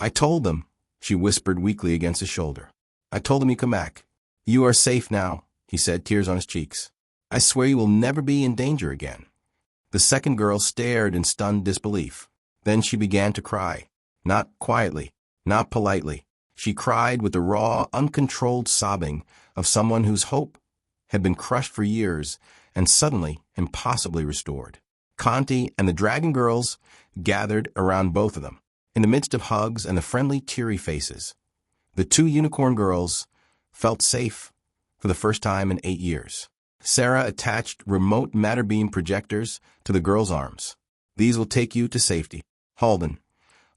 I told them, she whispered weakly against his shoulder. I told them you come back. You are safe now, he said, tears on his cheeks. I swear you will never be in danger again. The second girl stared in stunned disbelief. Then she began to cry. Not quietly, not politely. She cried with the raw, uncontrolled sobbing of someone whose hope had been crushed for years and suddenly impossibly restored. Conti and the dragon girls gathered around both of them. In the midst of hugs and the friendly, teary faces, the two unicorn girls felt safe for the first time in 8 years. Sarah attached remote matter beam projectors to the girls' arms. These will take you to safety. Halden,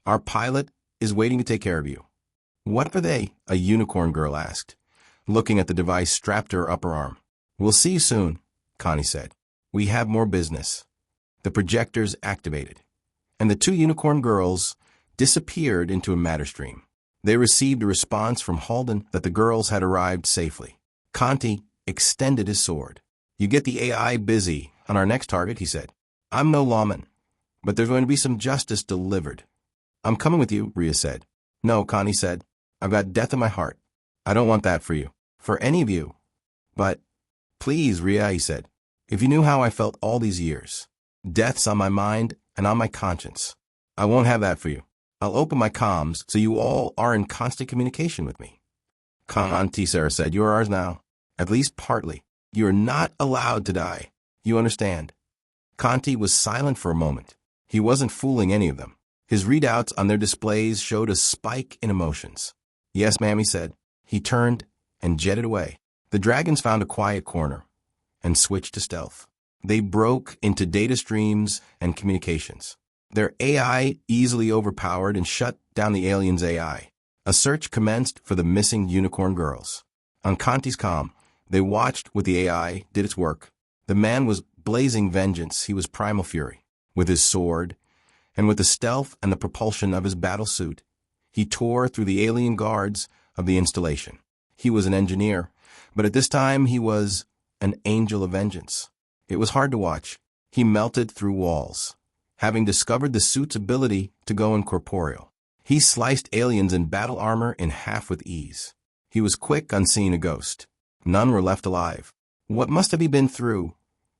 our pilot, is waiting to take care of you. What are they? A unicorn girl asked, looking at the device strapped to her upper arm. We'll see you soon, Connie said. We have more business. The projectors activated, and the two unicorn girls disappeared into a matter stream. They received a response from Halden that the girls had arrived safely. Conti extended his sword. You get the AI busy on our next target, he said. I'm no lawman, but there's going to be some justice delivered. I'm coming with you, Rhea said. No, Connie said. I've got death in my heart. I don't want that for you, for any of you. But, please, Rhea, he said, if you knew how I felt all these years. Death's on my mind and on my conscience. I won't have that for you. I'll open my comms so you all are in constant communication with me. Conti, Sarah said, you are ours now. At least partly. You are not allowed to die. You understand? Conti was silent for a moment. He wasn't fooling any of them. His readouts on their displays showed a spike in emotions. Yes, ma'am, he said. He turned and jetted away. The dragons found a quiet corner and switched to stealth. They broke into data streams and communications. Their AI easily overpowered and shut down the aliens' AI. A search commenced for the missing unicorn girls. On Conti's comm, they watched what the AI did its work. The man was blazing vengeance. He was primal fury. With his sword, and with the stealth and the propulsion of his battle suit, he tore through the alien guards of the installation. He was an engineer, but at this time he was an angel of vengeance. It was hard to watch. He melted through walls, having discovered the suit's ability to go incorporeal. He sliced aliens in battle armor in half with ease. He was quick on seeing a ghost. None were left alive. What must have he been through?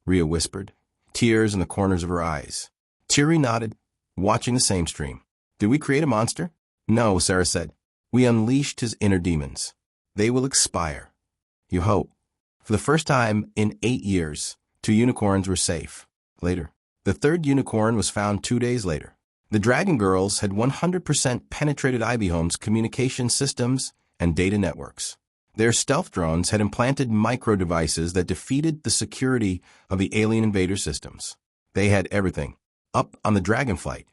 Rhea whispered, tears in the corners of her eyes. Thierry nodded, watching the same stream. Did we create a monster? No, Sarah said. We unleashed his inner demons. They will expire. You hope. For the first time in 8 years, 2 unicorns were safe. Later, the third unicorn was found 2 days later. The dragon girls had 100% penetrated Ivyhome's communication systems and data networks. Their stealth drones had implanted micro-devices that defeated the security of the alien invader systems. They had everything. Up on the Dragonflight,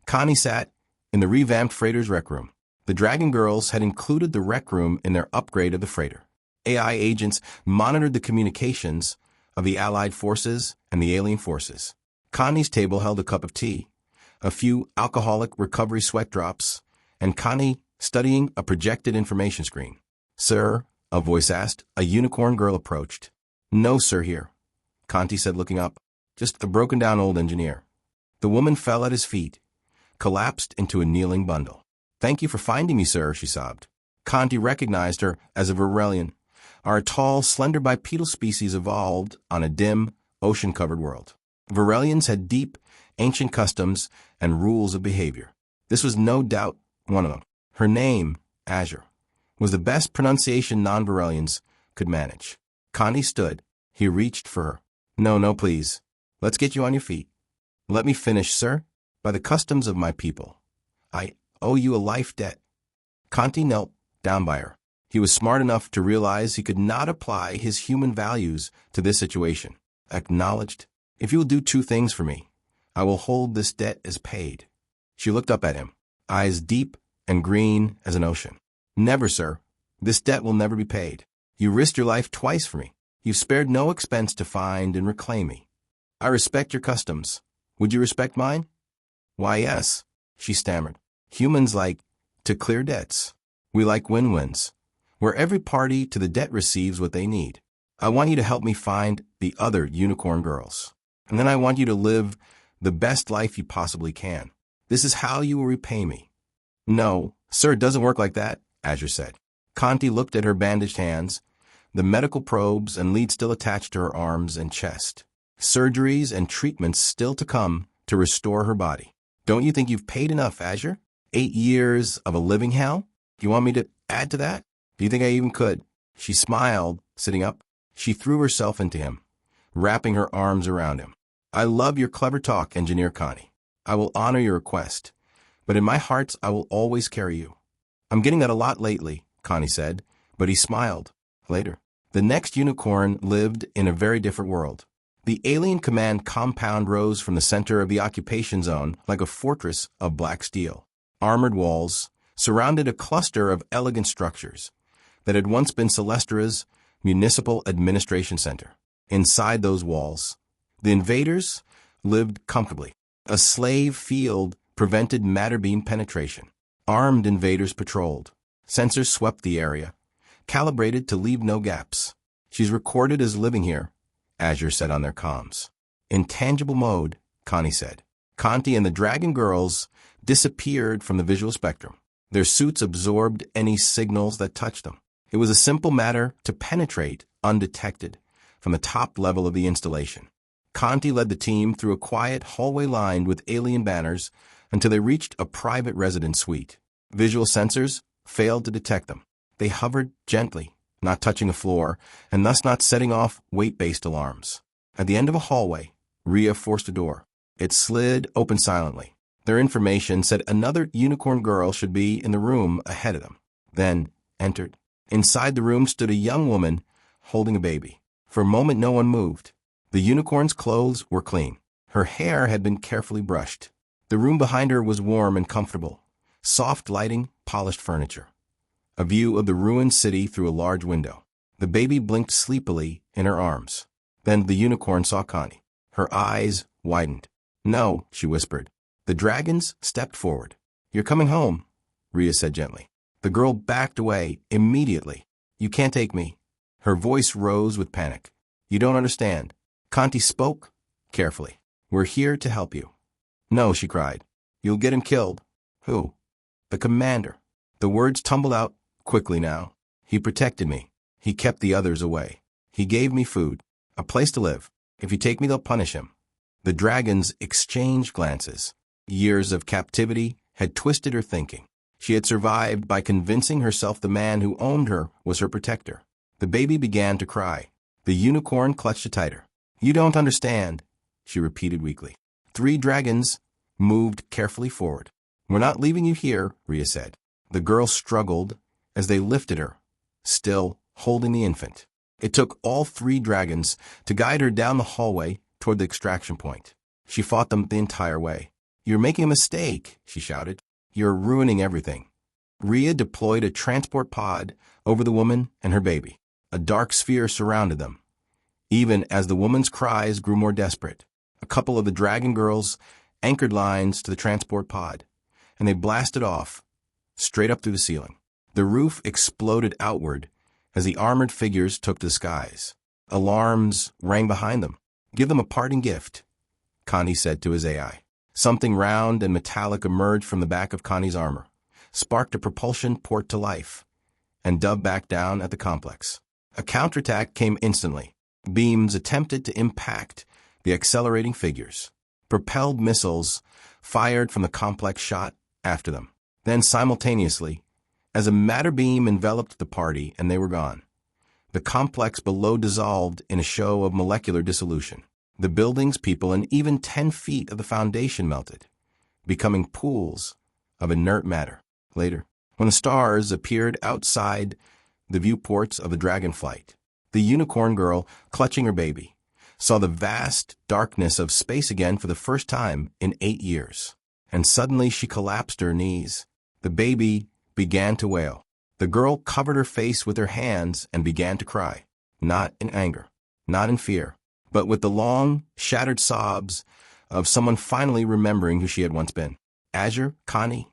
Connie sat in the revamped freighter's rec room. The dragon girls had included the rec room in their upgrade of the freighter. AI agents monitored the communications of the Allied forces and the alien forces. Connie's table held a cup of tea, a few alcoholic recovery sweat drops, and Connie studying a projected information screen. Sir, a voice asked. A unicorn girl approached. No, sir, here, Conti said, looking up. Just a broken-down old engineer. The woman fell at his feet, collapsed into a kneeling bundle. Thank you for finding me, sir, she sobbed. Conti recognized her as a Virellian, our tall, slender bipedal species evolved on a dim, ocean-covered world. Virellians had deep, ancient customs and rules of behavior. This was no doubt one of them. Her name, Azure, was the best pronunciation non-Virellians could manage. Conti stood. He reached for her. No, please. Let's get you on your feet. Let me finish, sir. By the customs of my people, I owe you a life debt. Conti knelt down by her. He was smart enough to realize he could not apply his human values to this situation. Acknowledged, if you will do 2 things for me, I will hold this debt as paid. She looked up at him, eyes deep and green as an ocean. Never, sir. This debt will never be paid. You risked your life twice for me. You've spared no expense to find and reclaim me. I respect your customs. Would you respect mine? Why, yes, she stammered. Humans like to clear debts. We like win-wins, where every party to the debt receives what they need. I want you to help me find the other unicorn girls. And then I want you to live the best life you possibly can. This is how you will repay me. No, sir, it doesn't work like that, Azure said. Conti looked at her bandaged hands, the medical probes and lead still attached to her arms and chest. Surgeries and treatments still to come to restore her body. Don't you think you've paid enough, Azure? 8 years of a living hell? Do you want me to add to that? Do you think I even could? She smiled, sitting up. She threw herself into him, wrapping her arms around him. I love your clever talk, Engineer Connie. I will honor your request, but in my heart I will always carry you. I'm getting that a lot lately, Connie said, but he smiled. Later, the next unicorn lived in a very different world. The alien command compound rose from the center of the occupation zone like a fortress of black steel. Armored walls surrounded a cluster of elegant structures that had once been Celestra's municipal administration center. Inside those walls, the invaders lived comfortably. A slave field prevented matter beam penetration. Armed invaders patrolled. Sensors swept the area, calibrated to leave no gaps. She's recorded as living here, Azure said on their comms. Intangible mode, Connie said. Conti and the Dragon Girls disappeared from the visual spectrum. Their suits absorbed any signals that touched them. It was a simple matter to penetrate undetected from the top level of the installation. Conti led the team through a quiet hallway lined with alien banners until they reached a private residence suite. Visual sensors failed to detect them. They hovered gently, not touching the floor, and thus not setting off weight-based alarms. At the end of a hallway, Rhea forced a door. It slid open silently. Their information said another unicorn girl should be in the room ahead of them. Then entered. Inside the room stood a young woman holding a baby. For a moment no one moved. The unicorn's clothes were clean. Her hair had been carefully brushed. The room behind her was warm and comfortable. Soft lighting, polished furniture. A view of the ruined city through a large window. The baby blinked sleepily in her arms. Then the unicorn saw Connie. Her eyes widened. No, she whispered. The dragons stepped forward. You're coming home, Rhea said gently. The girl backed away immediately. You can't take me. Her voice rose with panic. You don't understand. Conti spoke carefully. We're here to help you. No, she cried. You'll get him killed. Who? The commander. The words tumbled out quickly now. He protected me. He kept the others away. He gave me food, a place to live. If you take me, they'll punish him. The dragons exchanged glances. Years of captivity had twisted her thinking. She had survived by convincing herself the man who owned her was her protector. The baby began to cry. The unicorn clutched it tighter. You don't understand, she repeated weakly. 3 dragons moved carefully forward. We're not leaving you here, Rhea said. The girl struggled as they lifted her, still holding the infant. It took all 3 dragons to guide her down the hallway toward the extraction point. She fought them the entire way. You're making a mistake, she shouted. You're ruining everything. Rhea deployed a transport pod over the woman and her baby. A dark sphere surrounded them. Even as the woman's cries grew more desperate, a couple of the dragon girls anchored lines to the transport pod, and they blasted off, straight up through the ceiling. The roof exploded outward as the armored figures took to the skies. Alarms rang behind them. Give them a parting gift, Conti said to his AI. Something round and metallic emerged from the back of Connie's armor, sparked a propulsion port to life, and dove back down at the complex. A counterattack came instantly. Beams attempted to impact the accelerating figures. Propelled missiles fired from the complex shot after them. Then simultaneously, as a matter beam enveloped the party and they were gone, the complex below dissolved in a show of molecular dissolution. The buildings, people, and even 10 feet of the foundation melted, becoming pools of inert matter. Later, when the stars appeared outside the viewports of the dragon flight, the unicorn girl, clutching her baby, saw the vast darkness of space again for the first time in 8 years. And suddenly she collapsed to her knees. The baby began to wail. The girl covered her face with her hands and began to cry, not in anger, not in fear, but with the long, shattered sobs of someone finally remembering who she had once been. Azure, Connie,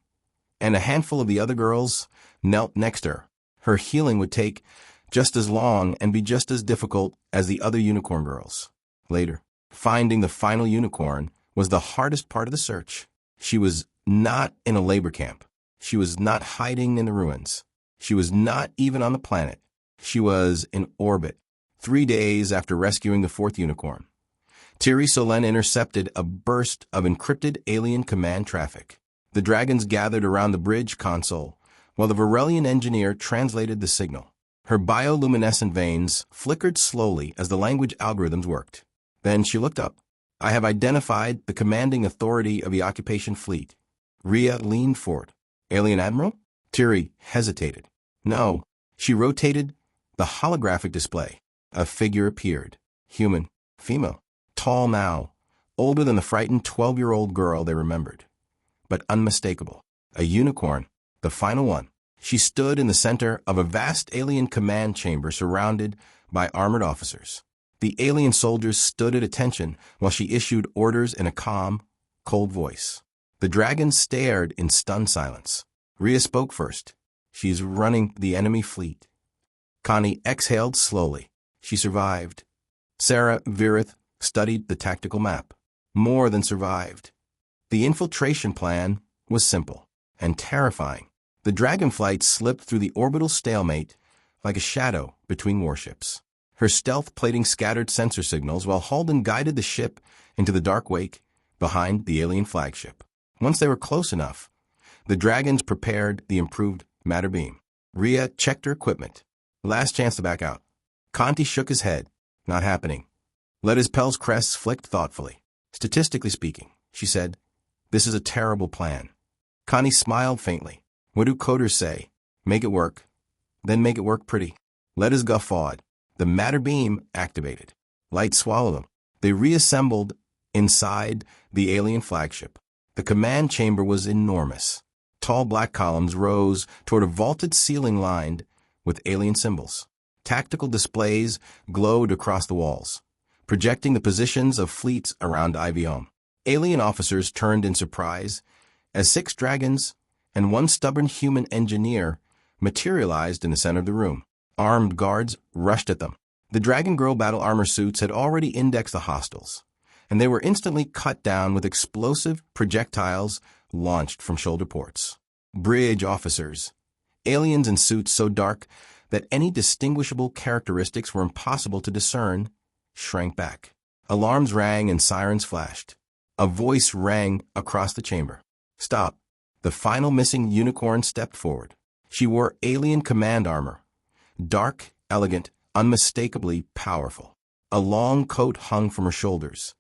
and a handful of the other girls knelt next to her. Her healing would take just as long and be just as difficult as the other unicorn girls. Later, finding the final unicorn was the hardest part of the search. She was not in a labor camp. She was not hiding in the ruins. She was not even on the planet. She was in orbit, 3 days after rescuing the fourth unicorn. Thierry Solène intercepted a burst of encrypted alien command traffic. The dragons gathered around the bridge console, while the Virellian engineer translated the signal. Her bioluminescent veins flickered slowly as the language algorithms worked. Then she looked up. I have identified the commanding authority of the occupation fleet. Rhea leaned forward. Alien Admiral? Thierry hesitated. No. She rotated the holographic display. A figure appeared. Human. Female. Tall now. Older than the frightened 12-year-old girl they remembered. But unmistakable. A unicorn. The final one. She stood in the center of a vast alien command chamber surrounded by armored officers. The alien soldiers stood at attention while she issued orders in a calm, cold voice. The dragons stared in stunned silence. Rhea spoke first. She's running the enemy fleet. Connie exhaled slowly. She survived. Sarah Virith studied the tactical map. More than survived. The infiltration plan was simple and terrifying. The dragonflight slipped through the orbital stalemate like a shadow between warships. Her stealth plating scattered sensor signals while Halden guided the ship into the dark wake behind the alien flagship. Once they were close enough, the dragons prepared the improved matter beam. Rhea checked her equipment. Last chance to back out. Conti shook his head. Not happening. Let Pel's crests flicked thoughtfully. Statistically speaking, she said, this is a terrible plan. Connie smiled faintly. What do coders say? Make it work. Then make it work pretty. Let us guffawed. The matter beam activated. Light swallowed them. They reassembled inside the alien flagship. The command chamber was enormous. Tall black columns rose toward a vaulted ceiling lined with alien symbols. Tactical displays glowed across the walls, projecting the positions of fleets around Ivyhome. Alien officers turned in surprise as 6 dragons and 1 stubborn human engineer materialized in the center of the room. Armed guards rushed at them. The Dragon Girl battle armor suits had already indexed the hostiles, and they were instantly cut down with explosive projectiles launched from shoulder ports. Bridge officers, aliens in suits so dark that any distinguishable characteristics were impossible to discern, shrank back. Alarms rang and sirens flashed. A voice rang across the chamber. Stop. The final missing unicorn stepped forward. She wore alien command armor. Dark, elegant, unmistakably powerful. A long coat hung from her shoulders,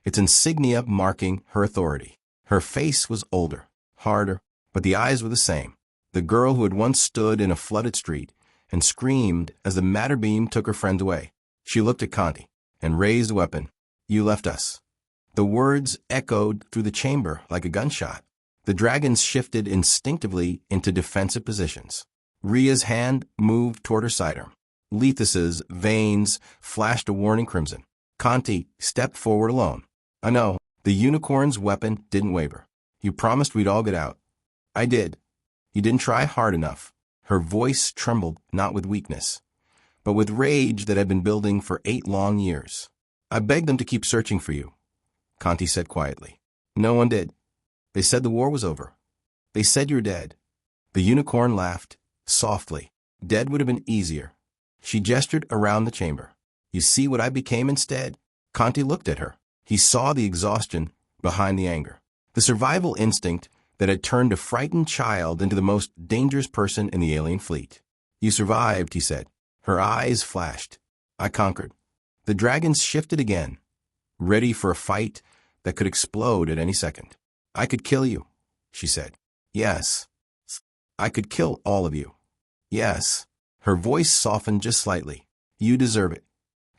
its insignia marking her authority. Her face was older, harder, but the eyes were the same. The girl who had once stood in a flooded street and screamed as the matter beam took her friends away. She looked at Conti and raised a weapon. You left us. The words echoed through the chamber like a gunshot. The dragons shifted instinctively into defensive positions. Rhea's hand moved toward her sidearm. Lethus's veins flashed a warning crimson. Conti stepped forward alone. I know. The unicorn's weapon didn't waver. You promised we'd all get out. I did. You didn't try hard enough. Her voice trembled not with weakness, but with rage that had been building for 8 long years. I begged them to keep searching for you, Conti said quietly. No one did. They said the war was over. They said you're dead. The unicorn laughed, softly. Dead would have been easier. She gestured around the chamber. You see what I became instead? Conti looked at her. He saw the exhaustion behind the anger. The survival instinct that had turned a frightened child into the most dangerous person in the alien fleet. You survived, he said. Her eyes flashed. I conquered. The dragons shifted again, ready for a fight that could explode at any second. I could kill you, she said. Yes. I could kill all of you. Yes. Her voice softened just slightly. You deserve it.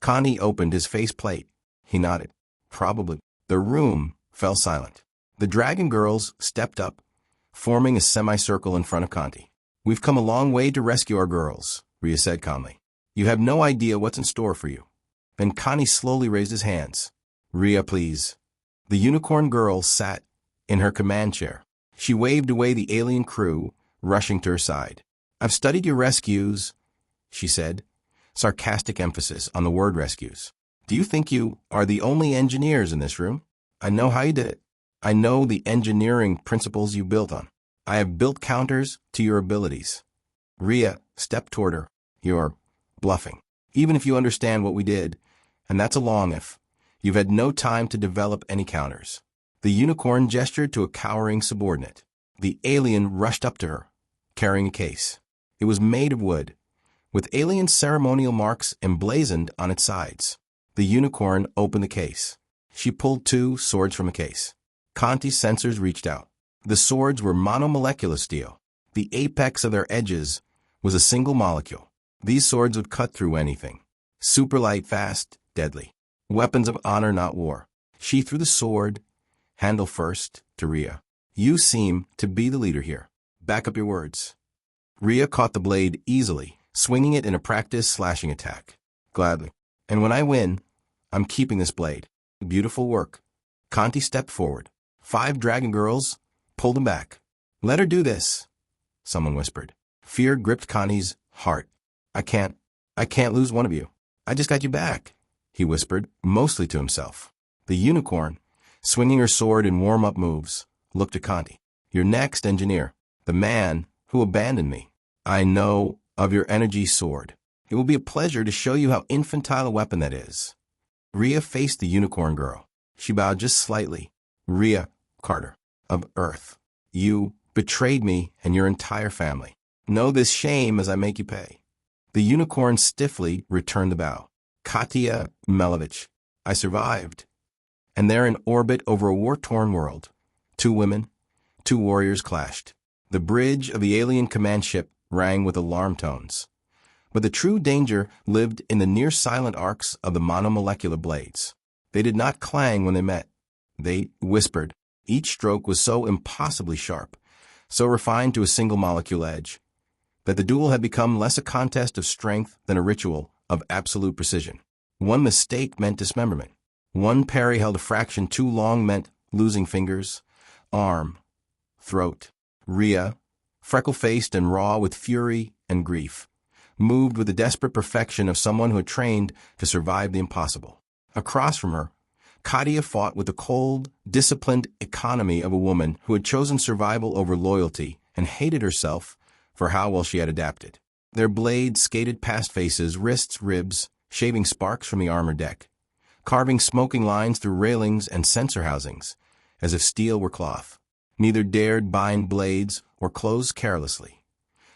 Conti opened his faceplate. He nodded. Probably. The room fell silent. The dragon girls stepped up, forming a semicircle in front of Conti. We've come a long way to rescue our girls, Rhea said calmly. You have no idea what's in store for you. Then Conti slowly raised his hands. Rhea, please. The unicorn girl sat in her command chair. She waved away the alien crew, rushing to her side. I've studied your rescues, she said, sarcastic emphasis on the word rescues. Do you think you are the only engineers in this room? I know how you did it. I know the engineering principles you built on. I have built counters to your abilities. Rhea stepped toward her. You're bluffing. Even if you understand what we did, and that's a long if, you've had no time to develop any counters. The unicorn gestured to a cowering subordinate. The alien rushed up to her, carrying a case. It was made of wood, with alien ceremonial marks emblazoned on its sides. The unicorn opened the case. She pulled 2 swords from a case. Conti's sensors reached out. The swords were monomolecular steel. The apex of their edges was a single molecule. These swords would cut through anything. Super light, fast, deadly. Weapons of honor, not war. She threw the sword, handle first, to Rhea. You seem to be the leader here. Back up your words. Rhea caught the blade easily, swinging it in a practice slashing attack. Gladly. And when I win, I'm keeping this blade. Beautiful work. Conti stepped forward. 5 dragon girls pulled him back. Let her do this, someone whispered. Fear gripped Conti's heart. I can't lose one of you. I just got you back, he whispered, mostly to himself. The unicorn, swinging her sword in warm-up moves, looked at Conti. You're next, engineer. The man who abandoned me. I know of your energy sword. It will be a pleasure to show you how infantile a weapon that is. Rhea faced the unicorn girl. She bowed just slightly. Rhea Carter, of Earth. You betrayed me and your entire family. Know this shame as I make you pay. The unicorn stiffly returned the bow. Katia Melovich, I survived. And there in orbit over a war-torn world, 2 women, 2 warriors clashed. The bridge of the alien command ship rang with alarm tones. But the true danger lived in the near-silent arcs of the monomolecular blades. They did not clang when they met. They whispered. Each stroke was so impossibly sharp, so refined to a single molecule edge, that the duel had become less a contest of strength than a ritual of absolute precision. One mistake meant dismemberment. One parry held a fraction too long meant losing fingers, arm, throat. Rhea, freckle-faced and raw with fury and grief, moved with the desperate perfection of someone who had trained to survive the impossible. Across from her, Katia fought with the cold, disciplined economy of a woman who had chosen survival over loyalty and hated herself for how well she had adapted. Their blades skated past faces, wrists, ribs, shaving sparks from the armor deck, carving smoking lines through railings and sensor housings, as if steel were cloth. Neither dared bind blades or close carelessly.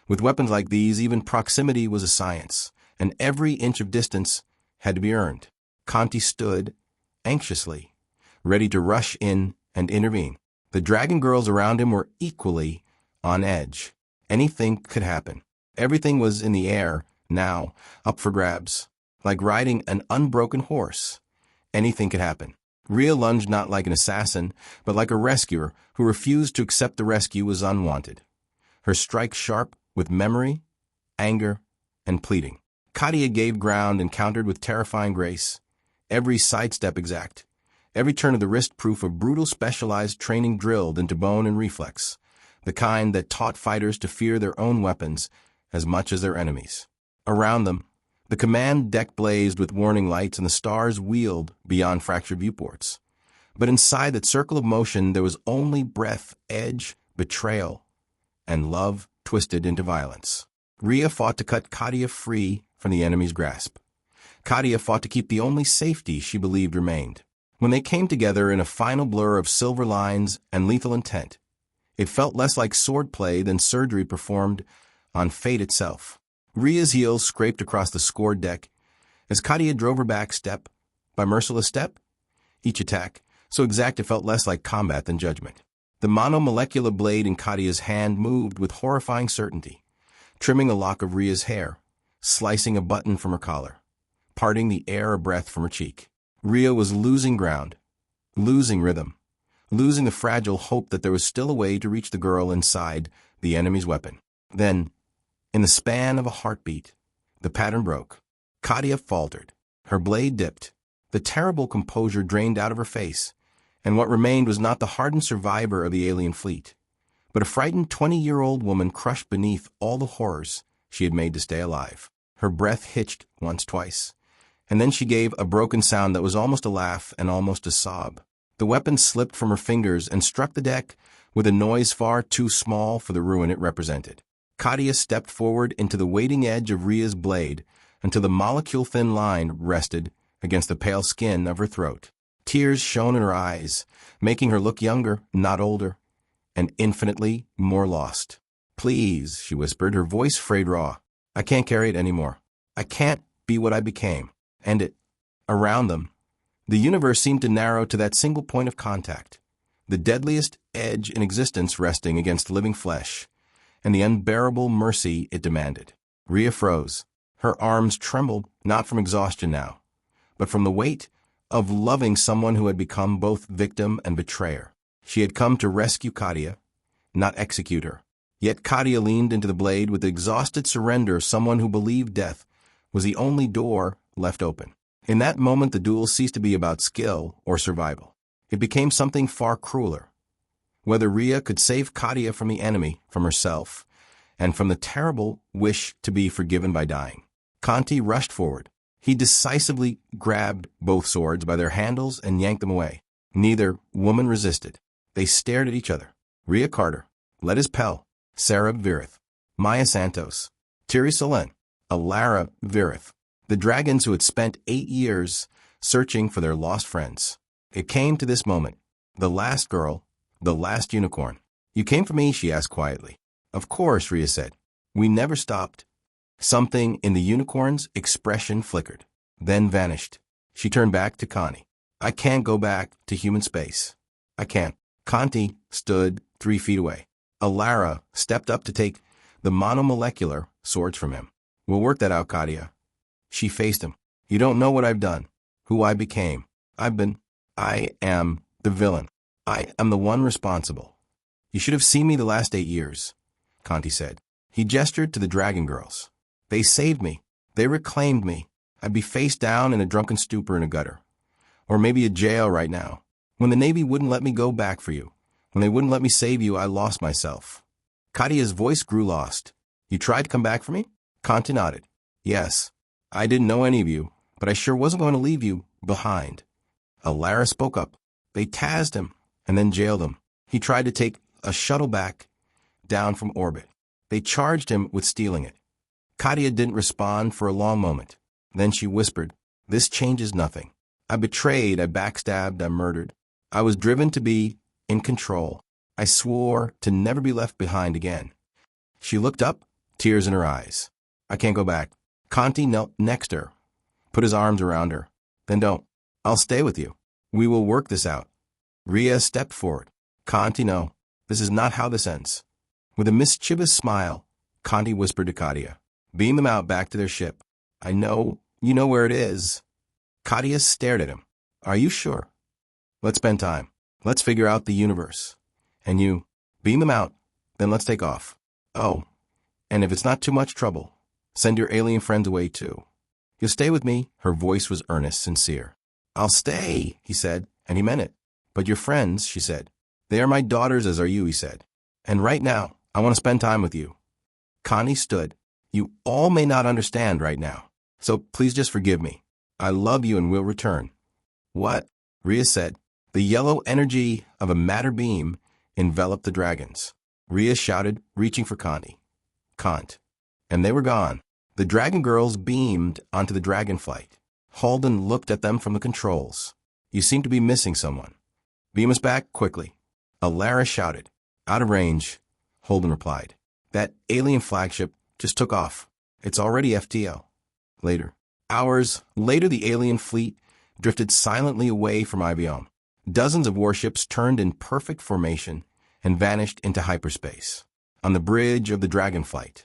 With weapons like these, even proximity was a science, and every inch of distance had to be earned. Conti stood, anxiously, ready to rush in and intervene. The dragon girls around him were equally on edge. Anything could happen. Everything was in the air, now, up for grabs. Like riding an unbroken horse. Anything could happen. Rhea lunged not like an assassin, but like a rescuer who refused to accept the rescue was unwanted. Her strike sharp with memory, anger, and pleading. Katia gave ground and countered with terrifying grace. Every sidestep exact. Every turn of the wrist proof of brutal specialized training drilled into bone and reflex. The kind that taught fighters to fear their own weapons as much as their enemies. Around them, the command deck blazed with warning lights and the stars wheeled beyond fractured viewports. But inside that circle of motion there was only breath, edge, betrayal, and love twisted into violence. Rhea fought to cut Katia free from the enemy's grasp. Katia fought to keep the only safety she believed remained. When they came together in a final blur of silver lines and lethal intent, it felt less like swordplay than surgery performed on fate itself. Rhea's heels scraped across the scored deck as Katia drove her back step by merciless step, each attack so exact it felt less like combat than judgment. The monomolecular blade in Katia's hand moved with horrifying certainty, trimming a lock of Rhea's hair, slicing a button from her collar, parting the air or breath from her cheek. Rhea was losing ground, losing rhythm, losing the fragile hope that there was still a way to reach the girl inside the enemy's weapon. Then, in the span of a heartbeat, the pattern broke. Katia faltered. Her blade dipped. The terrible composure drained out of her face, and what remained was not the hardened survivor of the alien fleet, but a frightened 20-year-old woman crushed beneath all the horrors she had made to stay alive. Her breath hitched once, twice, and then she gave a broken sound that was almost a laugh and almost a sob. The weapon slipped from her fingers and struck the deck with a noise far too small for the ruin it represented. Katia stepped forward into the waiting edge of Rhea's blade until the molecule-thin line rested against the pale skin of her throat. Tears shone in her eyes, making her look younger, not older, and infinitely more lost. "Please," she whispered, her voice frayed raw. "I can't carry it anymore. I can't be what I became." And it, around them, the universe seemed to narrow to that single point of contact, the deadliest edge in existence resting against living flesh, and the unbearable mercy it demanded. Rhea froze. Her arms trembled, not from exhaustion now, but from the weight of loving someone who had become both victim and betrayer. She had come to rescue Katia, not execute her. Yet Katia leaned into the blade with the exhausted surrender of someone who believed death was the only door left open. In that moment, the duel ceased to be about skill or survival. It became something far crueler. Whether Rhea could save Katia from the enemy, from herself, and from the terrible wish to be forgiven by dying. Conti rushed forward. He decisively grabbed both swords by their handles and yanked them away. Neither woman resisted. They stared at each other. Rhea Carter, Lettice Pell, Sarah Virith, Maya Santos, Thierry Solen, Alara Virith, the dragons who had spent 8 years searching for their lost friends. It came to this moment. The last girl, the last unicorn. "You came for me?" she asked quietly. "Of course," Rhea said. "We never stopped." Something in the unicorn's expression flickered, then vanished. She turned back to Conti. "I can't go back to human space. I can't." Conti stood 3 feet away. Alara stepped up to take the monomolecular swords from him. "We'll work that out, Katia." She faced him. "You don't know what I've done, who I became. I am the villain. I am the one responsible. You should have seen me the last 8 years," Conti said. He gestured to the dragon girls. "They saved me. They reclaimed me. I'd be face down in a drunken stupor in a gutter. Or maybe a jail right now. When the Navy wouldn't let me go back for you, when they wouldn't let me save you, I lost myself." Katia's voice grew lost. "You tried to come back for me?" Conti nodded. "Yes. I didn't know any of you, but I sure wasn't going to leave you behind." Alara spoke up. "They tazzed him and then jailed him. He tried to take a shuttle back down from orbit. They charged him with stealing it." Katia didn't respond for a long moment. Then she whispered, "This changes nothing. I betrayed, I backstabbed, I murdered. I was driven to be in control. I swore to never be left behind again." She looked up, tears in her eyes. "I can't go back." Conti knelt next to her, put his arms around her. "Then don't. I'll stay with you. We will work this out." Rhea stepped forward. "Conti, no. This is not how this ends." With a mischievous smile, Conti whispered to Katia, "Beam them out back to their ship. I know you know where it is." Katia stared at him. "Are you sure? Let's spend time. Let's figure out the universe. And you, beam them out, then let's take off. Oh, and if it's not too much trouble, send your alien friends away too. You'll stay with me?" Her voice was earnest, sincere. "I'll stay," he said, and he meant it. "But your friends," she said. "They are my daughters as are you," he said. "And right now, I want to spend time with you." Conti stood. "You all may not understand right now, so please just forgive me. I love you and will return." "What?" Rhea said. The yellow energy of a matter beam enveloped the dragons. Rhea shouted, reaching for Conti. "Kant." And they were gone. The dragon girls beamed onto the dragonflight. Halden looked at them from the controls. "You seem to be missing someone. Beam us back quickly." Alara shouted. "Out of range," Holden replied. "That alien flagship just took off. It's already FTL." Later. Hours later, the alien fleet drifted silently away from Ivyhome. Dozens of warships turned in perfect formation and vanished into hyperspace. On the bridge of the dragonflight,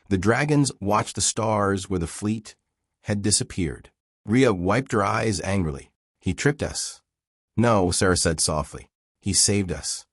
the dragons watched the stars where the fleet had disappeared. Rhea wiped her eyes angrily. "He tricked us." "No," Sarah said softly. "He saved us."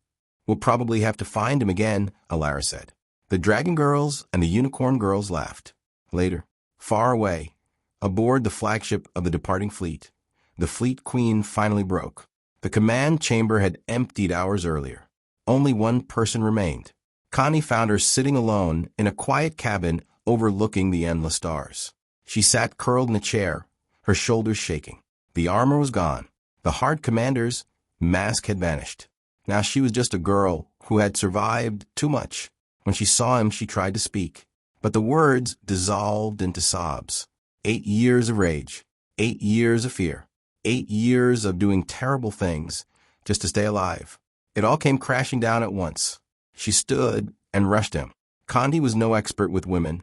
"We'll probably have to find him again," Alara said. The dragon girls and the unicorn girls laughed. Later, far away, aboard the flagship of the departing fleet, the fleet queen finally broke. The command chamber had emptied hours earlier. Only one person remained. Connie found her sitting alone in a quiet cabin overlooking the endless stars. She sat curled in a chair, her shoulders shaking. The armor was gone. The hard commander's mask had vanished. Now she was just a girl who had survived too much. When she saw him, she tried to speak, but the words dissolved into sobs. 8 years of rage, 8 years of fear, 8 years of doing terrible things just to stay alive. It all came crashing down at once. She stood and rushed him. Conti was no expert with women,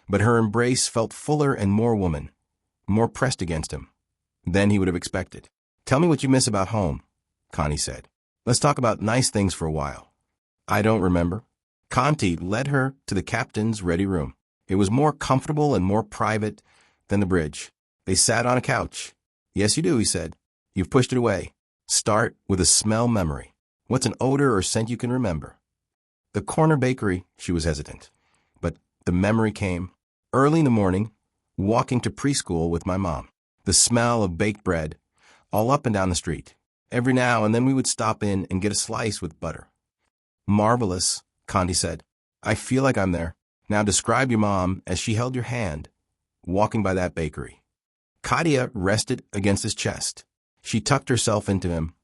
but her embrace felt fuller and more woman, more pressed against him than he would have expected. "Tell me what you miss about home," Conti said. "Let's talk about nice things for a while." "I don't remember." Conti led her to the captain's ready room. It was more comfortable and more private than the bridge. They sat on a couch. "Yes, you do," he said. "You've pushed it away. Start with a smell memory. What's an odor or scent you can remember?" "The corner bakery," she was hesitant. But the memory came. Early in the morning, walking to preschool with my mom. The smell of baked bread, all up and down the street. Every now and then we would stop in and get a slice with butter. "Marvelous," Conti said. "I feel like I'm there. Now describe your mom as she held your hand, walking by that bakery." Katia rested against his chest. She tucked herself into him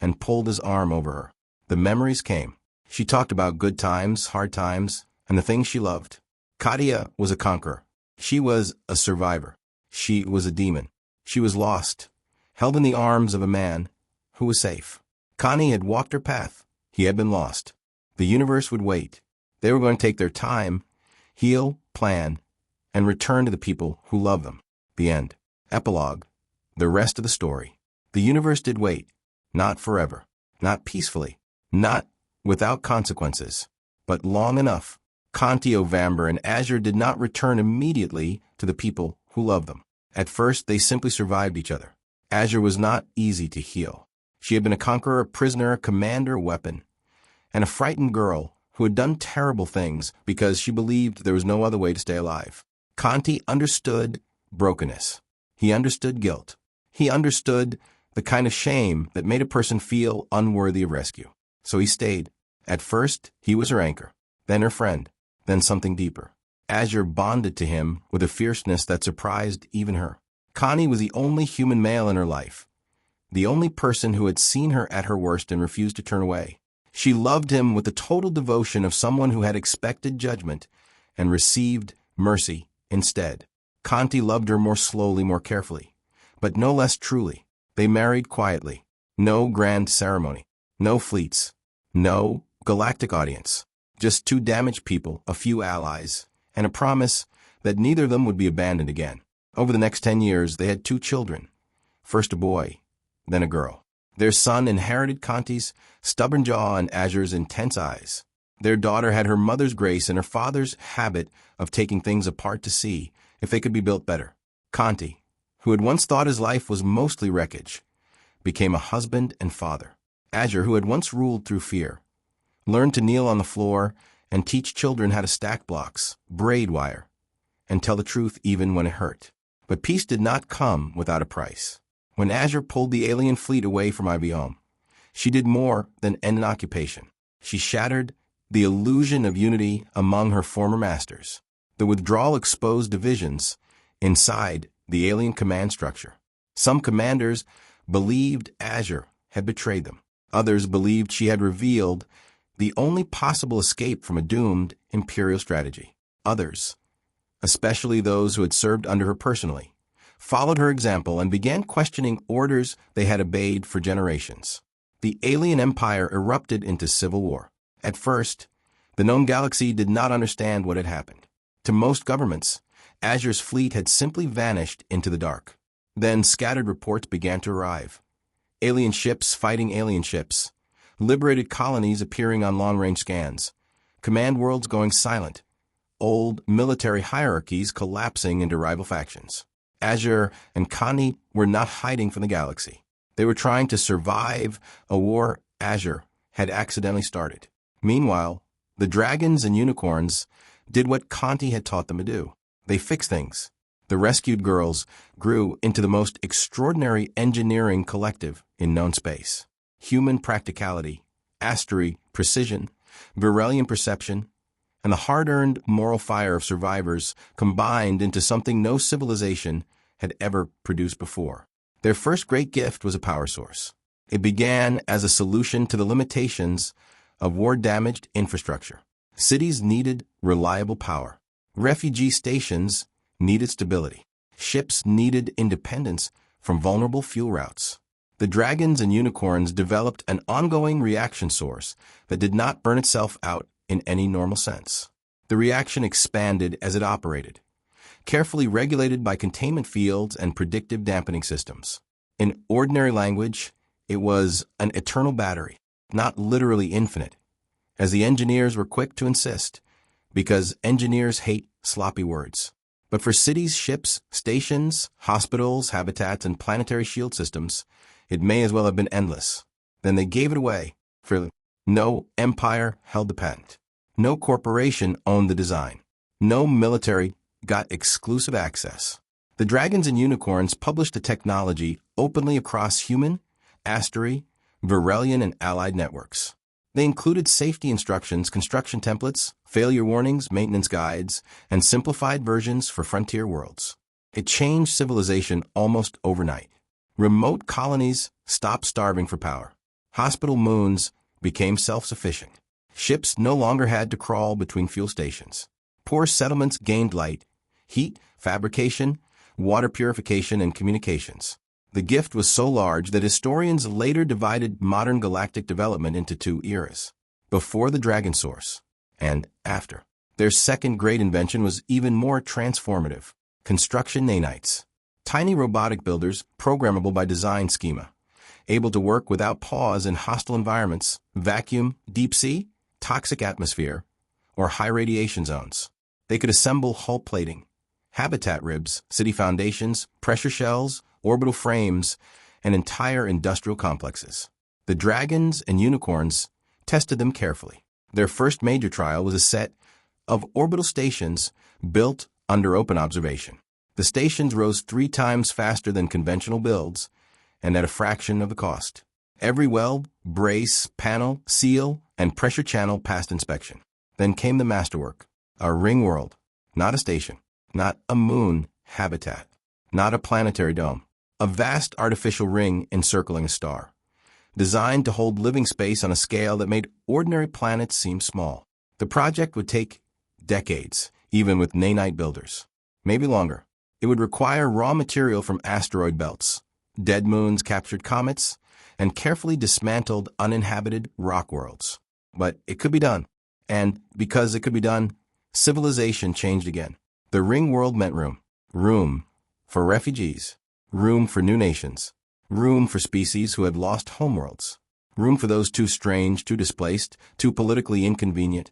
and pulled his arm over her. The memories came. She talked about good times, hard times, and the things she loved. Katia was a conqueror. She was a survivor. She was a demon. She was lost, held in the arms of a man who was safe. Conti had walked her path. He had been lost. The universe would wait. They were going to take their time, heal, plan, and return to the people who love them. The end. Epilogue. The rest of the story. The universe did wait. Not forever. Not peacefully. Not without consequences. But long enough. Conti Ovamber and Azure did not return immediately to the people who loved them. At first, they simply survived each other. Azure was not easy to heal. She had been a conqueror, a prisoner, a commander, a weapon, and a frightened girl who had done terrible things because she believed there was no other way to stay alive. Conti understood brokenness. He understood guilt. He understood the kind of shame that made a person feel unworthy of rescue. So he stayed. At first, he was her anchor, then her friend, then something deeper. Azure bonded to him with a fierceness that surprised even her. Conti was the only human male in her life, the only person who had seen her at her worst and refused to turn away. She loved him with the total devotion of someone who had expected judgment and received mercy instead. Conti loved her more slowly, more carefully, but no less truly. They married quietly. No grand ceremony. No fleets. No galactic audience. Just 2 damaged people, a few allies, and a promise that neither of them would be abandoned again. Over the next 10 years, they had 2 children. First a boy, then a girl. Their son inherited Conti's stubborn jaw and Azure's intense eyes. Their daughter had her mother's grace and her father's habit of taking things apart to see if they could be built better. Conti, who had once thought his life was mostly wreckage, became a husband and father. Azure, who had once ruled through fear, learned to kneel on the floor and teach children how to stack blocks, braid wire, and tell the truth even when it hurt. But peace did not come without a price. When Azure pulled the alien fleet away from Ivyhome, she did more than end an occupation. She shattered the illusion of unity among her former masters. The withdrawal exposed divisions inside the alien command structure. Some commanders believed Azure had betrayed them. Others believed she had revealed the only possible escape from a doomed imperial strategy. Others, especially those who had served under her personally, followed her example and began questioning orders they had obeyed for generations. The alien empire erupted into civil war. At first, the known galaxy did not understand what had happened. To most governments, Azure's fleet had simply vanished into the dark. Then scattered reports began to arrive. Alien ships fighting alien ships, liberated colonies appearing on long-range scans, command worlds going silent, old military hierarchies collapsing into rival factions. Azure and Conti were not hiding from the galaxy. They were trying to survive a war Azure had accidentally started. Meanwhile, the dragons and unicorns did what Conti had taught them to do. They fixed things. The rescued girls grew into the most extraordinary engineering collective in known space. Human practicality, Asteri precision, Virellian perception, and the hard-earned moral fire of survivors combined into something no civilization had ever produced before. Their first great gift was a power source. It began as a solution to the limitations of war-damaged infrastructure. Cities needed reliable power. Refugee stations needed stability. Ships needed independence from vulnerable fuel routes. The dragons and unicorns developed an ongoing reaction source that did not burn itself out in any normal sense. The reaction expanded as it operated, carefully regulated by containment fields and predictive dampening systems. In ordinary language, it was an eternal battery, not literally infinite, as the engineers were quick to insist, because engineers hate sloppy words. But for cities, ships, stations, hospitals, habitats, and planetary shield systems, it may as well have been endless. Then they gave it away freely. No empire held the patent. No corporation owned the design. No military got exclusive access. The dragons and unicorns published the technology openly across human, Asteri, Virellian, and allied networks. They included safety instructions, construction templates, failure warnings, maintenance guides, and simplified versions for frontier worlds. It changed civilization almost overnight. Remote colonies stopped starving for power. Hospital moons became self-sufficient. Ships no longer had to crawl between fuel stations. Poor settlements gained light, heat, fabrication, water purification, and communications. The gift was so large that historians later divided modern galactic development into two eras: before the Dragon Source and after. Their second great invention was even more transformative: construction nanites. Tiny robotic builders, programmable by design schema, able to work without pause in hostile environments, vacuum, deep sea, toxic atmosphere, or high radiation zones. They could assemble hull plating, habitat ribs, city foundations, pressure shells, orbital frames, and entire industrial complexes. The dragons and unicorns tested them carefully. Their first major trial was a set of orbital stations built under open observation. The stations rose 3 times faster than conventional builds and at a fraction of the cost. Every weld, brace, panel, seal, and pressure channel passed inspection. Then came the masterwork: a ring world, not a station, not a moon habitat, not a planetary dome. A vast artificial ring encircling a star, designed to hold living space on a scale that made ordinary planets seem small. The project would take decades, even with nanite builders. Maybe longer. It would require raw material from asteroid belts, dead moons, captured comets, and carefully dismantled uninhabited rock worlds. But it could be done. And because it could be done, civilization changed again. The ring world meant room. Room for refugees. Room for new nations. Room for species who had lost homeworlds. Room for those too strange, too displaced, too politically inconvenient,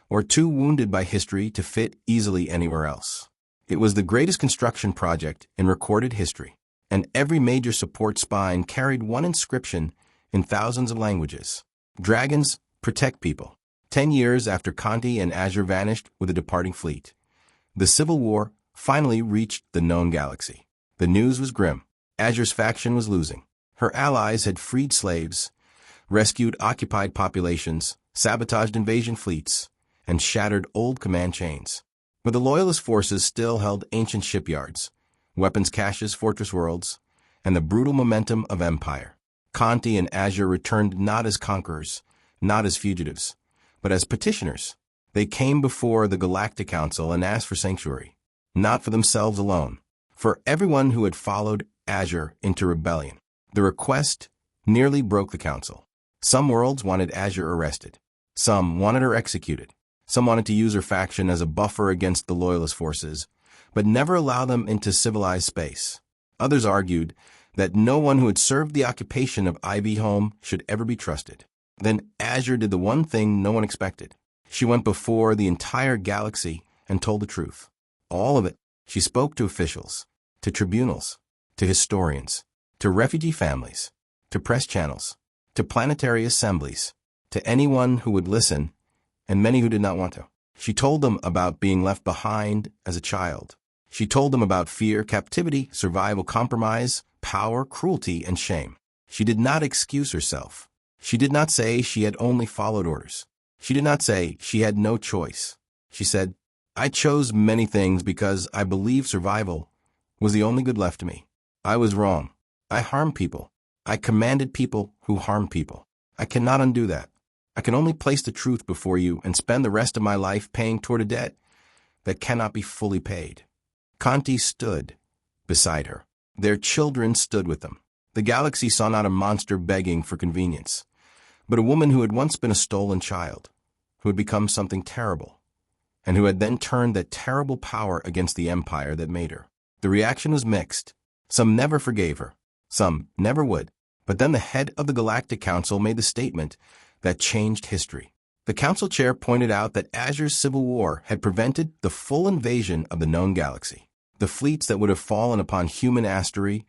or too wounded by history to fit easily anywhere else. It was the greatest construction project in recorded history, and every major support spine carried one inscription in thousands of languages: Dragons protect people. 10 years after Conti and Azure vanished with a departing fleet, the Civil War finally reached the known galaxy. The news was grim. Azure's faction was losing. Her allies had freed slaves, rescued occupied populations, sabotaged invasion fleets, and shattered old command chains. But the Loyalist forces still held ancient shipyards, weapons caches, fortress worlds, and the brutal momentum of empire. Conti and Azure returned not as conquerors, not as fugitives, but as petitioners. They came before the Galactic Council and asked for sanctuary, not for themselves alone, for everyone who had followed Azure into rebellion. The request nearly broke the council. Some worlds wanted Azure arrested. Some wanted her executed. Some wanted to use her faction as a buffer against the Loyalist forces, but never allow them into civilized space. Others argued that no one who had served the occupation of Ivyhome should ever be trusted. Then Azure did the one thing no one expected. She went before the entire galaxy and told the truth. All of it. She spoke to officials, to tribunals, to historians, to refugee families, to press channels, to planetary assemblies, to anyone who would listen, and many who did not want to. She told them about being left behind as a child. She told them about fear, captivity, survival, compromise, power, cruelty, and shame. She did not excuse herself. She did not say she had only followed orders. She did not say she had no choice. She said, "I chose many things because I believed survival was the only good left to me. I was wrong. I harmed people. I commanded people who harmed people. I cannot undo that. I can only place the truth before you and spend the rest of my life paying toward a debt that cannot be fully paid. Conti stood beside her. Their children stood with them. The galaxy saw not a monster begging for convenience, but a woman who had once been a stolen child, who had become something terrible, and who had then turned that terrible power against the empire that made her. The reaction was mixed. Some never forgave her. Some never would. But then the head of the Galactic Council made the statement that changed history. The council chair pointed out that Azure's civil war had prevented the full invasion of the known galaxy. The fleets that would have fallen upon human Asteri,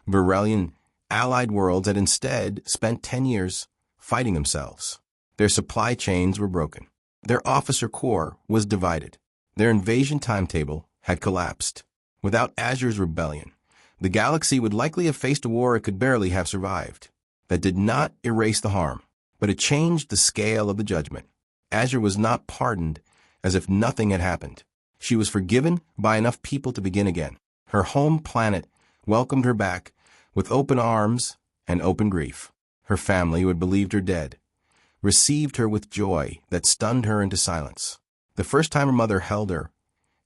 Virellian, allied worlds had instead spent 10 years fighting themselves. Their supply chains were broken. Their officer corps was divided. Their invasion timetable had collapsed. Without Azure's rebellion, the galaxy would likely have faced a war it could barely have survived. That did not erase the harm, but it changed the scale of the judgment. Azure was not pardoned as if nothing had happened. She was forgiven by enough people to begin again. Her home planet welcomed her back with open arms and open grief. Her family, who had believed her dead, received her with joy that stunned her into silence. The first time her mother held her,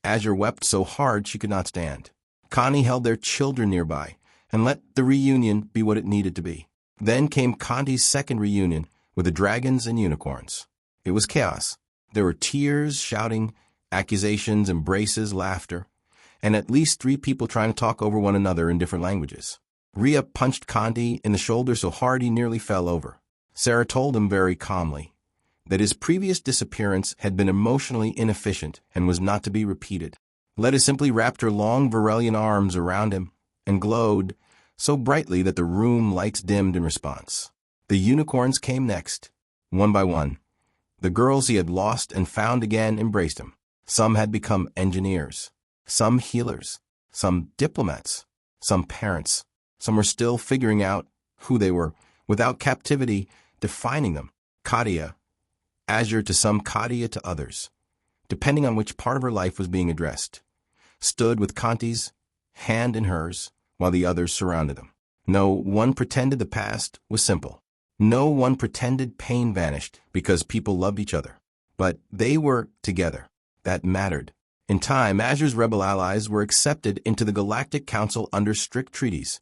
Azure wept so hard she could not stand. Conti held their children nearby and let the reunion be what it needed to be. Then came Conti's second reunion with the dragons and unicorns. It was chaos. There were tears, shouting, accusations, embraces, laughter, and at least 3 people trying to talk over one another in different languages. Rhea punched Conti in the shoulder so hard he nearly fell over. Sarah told him very calmly that his previous disappearance had been emotionally inefficient and was not to be repeated. Letta simply wrapped her long Virellian arms around him and glowed so brightly that the room lights dimmed in response. The unicorns came next, one by one. The girls he had lost and found again embraced him. Some had become engineers, some healers, some diplomats, some parents. Some were still figuring out who they were, without captivity defining them. Katia, Azure to some, Katia to others, depending on which part of her life was being addressed, stood with Conti's hand in hers while the others surrounded them. No one pretended the past was simple. No one pretended pain vanished because people loved each other. But they were together. That mattered. In time, Azure's rebel allies were accepted into the Galactic Council under strict treaties,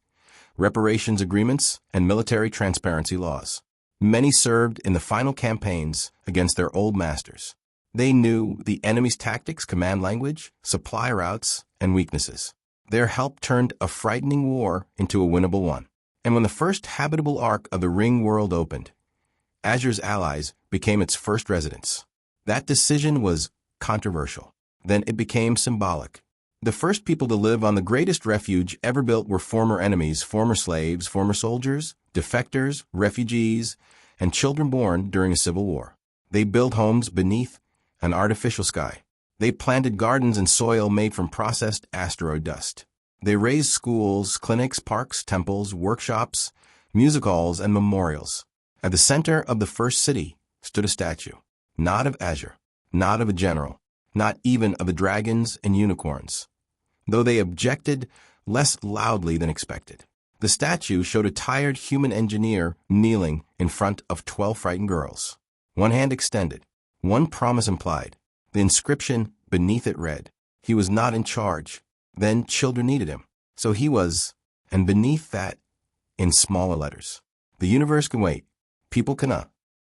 reparations agreements, and military transparency laws. Many served in the final campaigns against their old masters. They knew the enemy's tactics, command language, supply routes, and weaknesses. Their help turned a frightening war into a winnable one. And when the first habitable arc of the Ring world opened, Azure's allies became its first residents. That decision was controversial. Then it became symbolic. The first people to live on the greatest refuge ever built were former enemies, former slaves, former soldiers, defectors, refugees, and children born during a civil war. They built homes beneath an artificial sky. They planted gardens in soil made from processed asteroid dust. They raised schools, clinics, parks, temples, workshops, music halls, and memorials. At the center of the first city stood a statue, not of Azure, not of a general, not even of the dragons and unicorns, though they objected less loudly than expected. The statue showed a tired human engineer kneeling in front of 12 frightened girls. One hand extended, one promise implied. The inscription beneath it read, "He was not in charge. Then children needed him. So he was," and beneath that, in smaller letters, "The universe can wait. People cannot."